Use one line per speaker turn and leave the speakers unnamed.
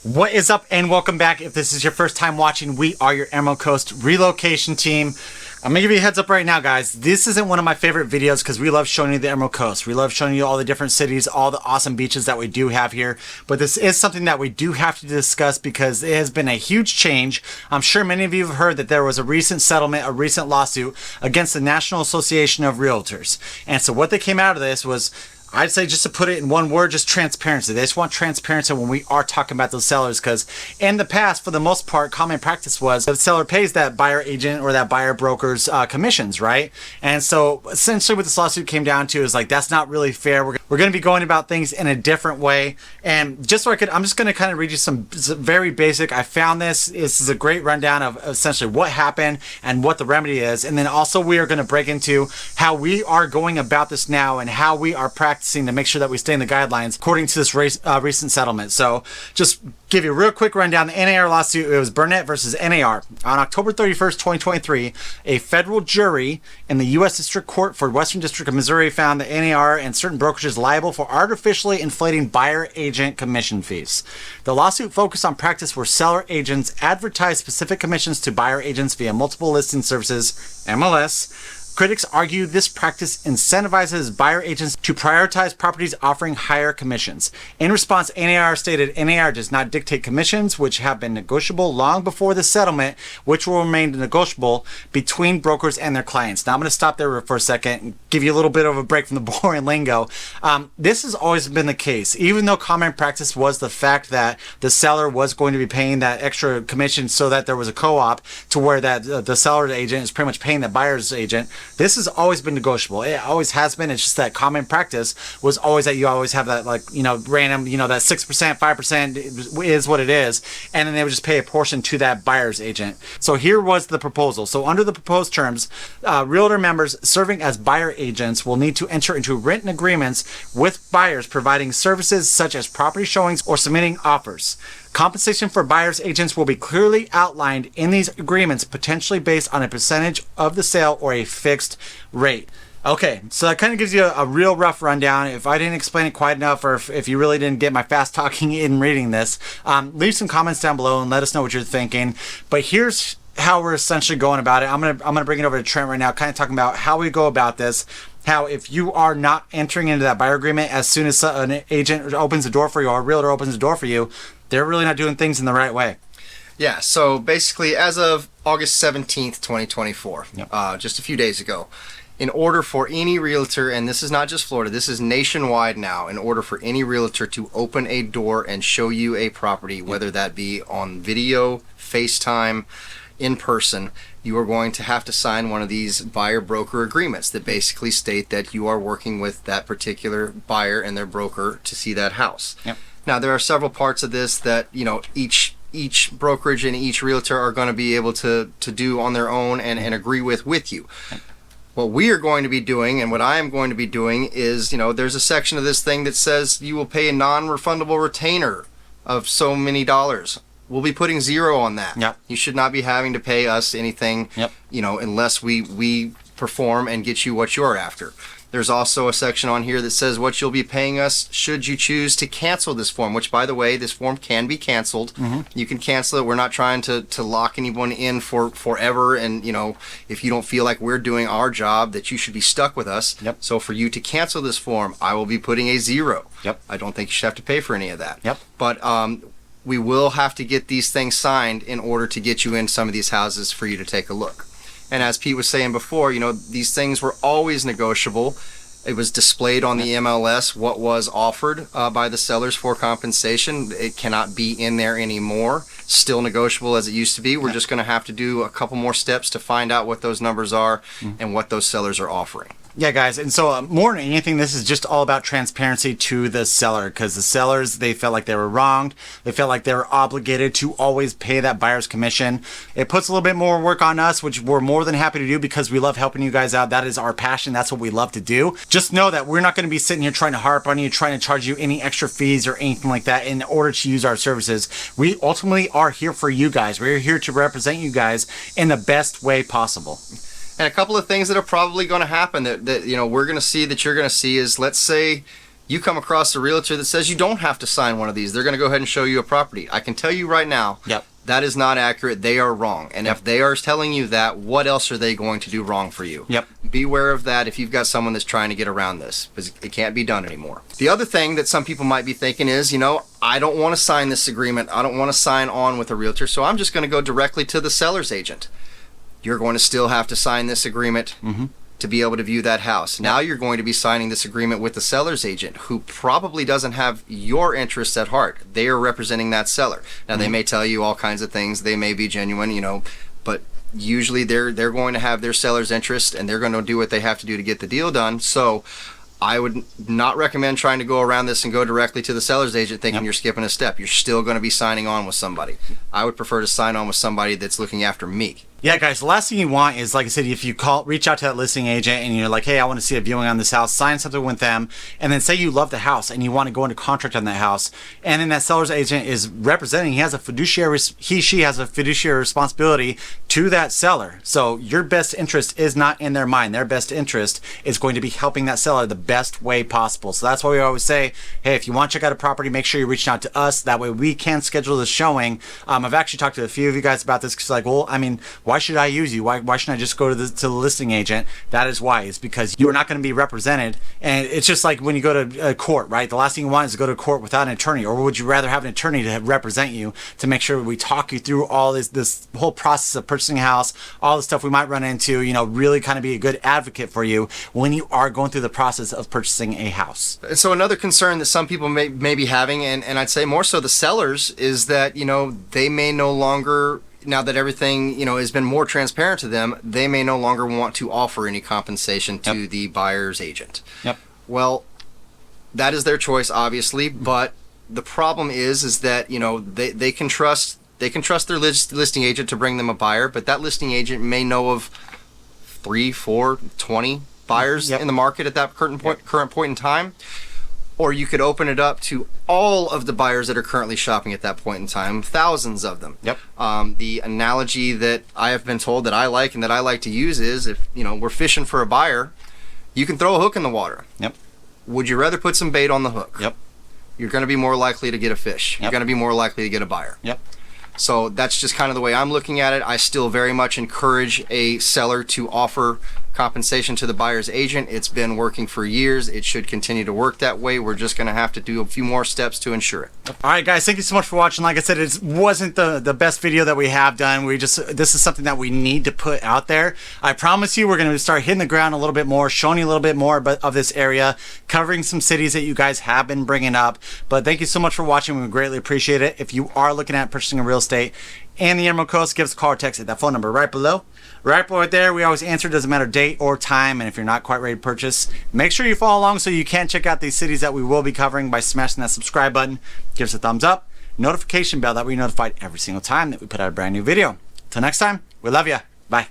What is up, and welcome back. If this is your first time watching, we are your Emerald Coast relocation team. I'm gonna give you a heads up right now, guys. This isn't one of my favorite videos because we love showing you the Emerald Coast. We love showing you all the different cities, all the awesome beaches that we do have here. But this is something that we do have to discuss because it has been a huge change. I'm sure many of you have heard that there was a recent settlement, a recent lawsuit against the National Association of Realtors. And so what they came out of this was, I'd say, just to put it in one word, just transparency. They just want transparency when we are talking about those sellers, because in the past, for the most part, common practice was the seller pays that buyer agent or that buyer broker's commissions, right? And so essentially what this lawsuit came down to is like, that's not really fair. We're going to be going about things in a different way. And just so I'm just going to kind of read you some very basic. I found this. This is a great rundown of essentially what happened and what the remedy is. And then also we are going to break into how we are going about this now and how we are practicing to make sure that we stay in the guidelines according to this recent settlement. So just give you a real quick rundown. The NAR lawsuit, it was Burnett versus NAR. On October 31st, 2023, a federal jury in the U.S. District Court for Western District of Missouri found that NAR and certain brokerages liable for artificially inflating buyer agent commission fees. The lawsuit focused on practice where seller agents advertise specific commissions to buyer agents via multiple listing services, MLS. Critics argue this practice incentivizes buyer agents to prioritize properties offering higher commissions. In response, NAR stated NAR does not dictate commissions, which have been negotiable long before the settlement, which will remain negotiable between brokers and their clients. Now, I'm going to stop there for a second and give you a little bit of a break from the boring lingo. This has always been the case, even though common practice was the fact that the seller was going to be paying that extra commission so that there was a co-op to where that the seller's agent is pretty much paying the buyer's agent. This has always been negotiable. It always has been. It's just that common practice was always that you always have that, like, random, that 6%, 5% is what it is. And then they would just pay a portion to that buyer's agent. So here was the proposal. So under the proposed terms, realtor members serving as buyer agents will need to enter into written agreements with buyers providing services such as property showings or submitting offers. Compensation for buyer's agents will be clearly outlined in these agreements, potentially based on a percentage of the sale or a fixed rate. Okay, so that kind of gives you a real rough rundown. If I didn't explain it quite enough, or if you really didn't get my fast talking in reading this, leave some comments down below and let us know what you're thinking. But here's how we're essentially going about it. I'm gonna bring it over to Trent right now, kind of talking about how we go about this. How if you are not entering into that buyer agreement as soon as an agent opens the door for you or a realtor opens the door for you, they're really not doing things in the right way.
Yeah, so basically as of August 17th, 2024, just a few days ago, in order for any realtor, and this is not just Florida, this is nationwide now, in order for any realtor to open a door and show you a property, whether that be on video, FaceTime, in person, you are going to have to sign one of these buyer broker agreements that basically state that you are working with that particular buyer and their broker to see that house.
Yep.
Now there are several parts of this that each brokerage and each realtor are going to be able to do on their own and agree with you. What we are going to be doing, and what I am going to be doing, is there's a section of this thing that says you will pay a non-refundable retainer of so many dollars. We'll be putting 0 on that.
Yep.
You should not be having to pay us anything, unless we perform and get you what you're after. There's also a section on here that says what you'll be paying us should you choose to cancel this form, which, by the way, this form can be canceled. You can cancel it. We're not trying to lock anyone in for forever. And, if you don't feel like we're doing our job, that you should be stuck with us.
Yep.
So for you to cancel this form, I will be putting a 0.
Yep.
I don't think you should have to pay for any of that.
Yep.
But we will have to get these things signed in order to get you in some of these houses for you to take a look. And as Pete was saying before, these things were always negotiable. It was displayed on the MLS what was offered by the sellers for compensation. It cannot be in there anymore. Still negotiable as it used to be. We're just going to have to do a couple more steps to find out what those numbers are and what those sellers are offering.
Yeah, guys, and so more than anything, this is just all about transparency to the seller, because the sellers, they felt like they were wronged. They felt like they were obligated to always pay that buyer's commission. It puts a little bit more work on us, which we're more than happy to do because we love helping you guys out. That is our passion. That's what we love to do. Just know that we're not going to be sitting here trying to harp on you, trying to charge you any extra fees or anything like that in order to use our services. We ultimately are here for you guys. We're here to represent you guys in the best way possible.
And a couple of things that are probably going to happen that we're going to see, that you're going to see, is, let's say You come across a realtor that says you don't have to sign one of these. They're going to go ahead and show you a property. I can tell you right now, that is not accurate. They are wrong. And if they are telling you that, what else are they going to do wrong for you? Beware of that if you've got someone that's trying to get around this, because it can't be done anymore. The other thing that some people might be thinking is, you know, I don't want to sign this agreement. I don't want to sign on with a realtor, so I'm just going to go directly to the seller's agent. You're going to still have to sign this agreement to be able to view that house. Now you're going to be signing this agreement with the seller's agent, who probably doesn't have your interests at heart. They are representing that seller. Now they may tell you all kinds of things. They may be genuine, you know, but usually they're going to have their seller's interest, and they're going to do what they have to do to get the deal done. So I would not recommend trying to go around this and go directly to the seller's agent thinking you're skipping a step. You're still going to be signing on with somebody. I would prefer to sign on with somebody that's looking after me.
Yeah, guys, the last thing you want is, like I said, if you reach out to that listing agent and you're like, hey, I want to see a viewing on this house, sign something with them, and then say you love the house and you want to go into contract on that house, and then that seller's agent is representing, she has a fiduciary responsibility to that seller. So your best interest is not in their mind. Their best interest is going to be helping that seller the best way possible. So that's why we always say, hey, if you want to check out a property, make sure you're reaching out to us. That way we can schedule the showing. I've actually talked to a few of you guys about this, because like, well, I mean, why should I use you? Why shouldn't I just go to the listing agent? That is why. It's because you're not going to be represented. And it's just like when you go to court, right? The last thing you want is to go to court without an attorney. Or would you rather have an attorney to represent you, to make sure we talk you through all this whole process of purchasing a house, all the stuff we might run into, you know, really kind of be a good advocate for you when you are going through the process of purchasing a house.
So another concern that some people may be having, and I'd say more so the sellers, is that, you know, they may no longer, now that everything, you know, has been more transparent to them, they may no longer want to offer any compensation to the buyer's agent. Well, that is their choice, obviously, but the problem is that, you know, they can trust their listing agent to bring them a buyer, but that listing agent may know of 3, 4, 20 buyers in the market at that current point in time. Or you could open it up to all of the buyers that are currently shopping at that point in time, thousands of them. The analogy that I have been told that I like and that I like to use is, if, you know, we're fishing for a buyer, you can throw a hook in the water. Would you rather put some bait on the hook? You're going to be more likely to get a fish. You're going to be more likely to get a buyer. So that's just kind of the way I'm looking at it. I still very much encourage a seller to offer compensation to the buyer's agent. It's been working for years. It should continue to work that way. We're just going to have to do a few more steps to ensure it.
All right, guys, thank you so much for watching. Like I said, it wasn't the best video that we have done. This is something that we need to put out there. I promise you, we're going to start hitting the ground a little bit more, showing you a little bit more of this area, covering some cities that you guys have been bringing up. But thank you so much for watching. We greatly appreciate it. If you are looking at purchasing a real estate in the Emerald Coast, give us a call or text at that phone number right below. Right there, we always answer. Doesn't matter date or time. And if you're not quite ready to purchase, make sure you follow along so you can check out these cities that we will be covering by smashing that subscribe button. Give us a thumbs up, notification bell, that way you're notified every single time that we put out a brand new video. Till next time, we love you. Bye.